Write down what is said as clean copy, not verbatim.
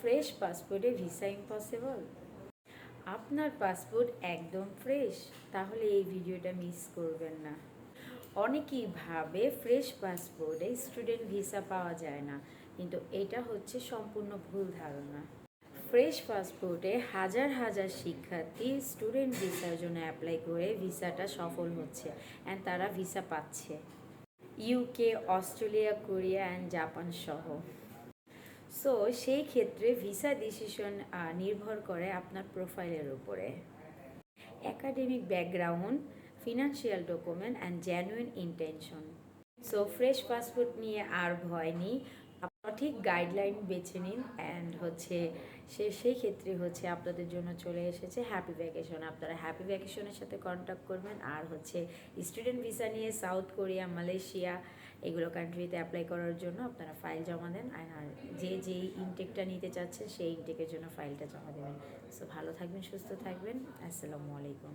Fresh পাসপোর্টে visa impossible? আপনার passport একদম ফ্রেশ? তাহলে এই ভিডিওটা মিস করবেন না। অনেকেই ভাবে ফ্রেশ পাসপোর্টে স্টুডেন্ট ভিসা পাওয়া যায় না, কিন্তু এটা হচ্ছে সম্পূর্ণ ভুল ধারণা। ফ্রেশ পাসপোর্টে হাজার হাজার শিক্ষার্থী স্টুডেন্ট ভিসার জন্য অ্যাপ্লাই করে ভিসাটা সফল হচ্ছে অ্যান্ড তারা ভিসা পাচ্ছে, UK, Australia, Korea and Japan সহ। সো সেই ক্ষেত্রে ভিসা ডিসিশন নির্ভর করে আপনার প্রোফাইলের উপরে, academic background, financial document and genuine intention. So fresh passport নিয়ে আর ভয় নেই, সঠিক গাইডলাইন বেছে নিন অ্যান্ড সেই ক্ষেত্রে আপনাদের জন্য চলে এসেছে হ্যাপি ভ্যাকেশন। আপনারা হ্যাপি ভ্যাকেশনের সাথে কন্ট্যাক্ট করবেন। আর স্টুডেন্ট ভিসা নিয়ে সাউথ কোরিয়া, মালয়েশিয়া এগুলো কান্ট্রিতে অ্যাপ্লাই করার জন্য আপনারা ফাইল জমা দেন। আর যেই ইনটেকটা নিতে চাচ্ছেন সেই ইনটেকের জন্য ফাইলটা জমা দেবেন। সো ভালো থাকবেন, সুস্থ থাকবেন। আসসালামু আলাইকুম।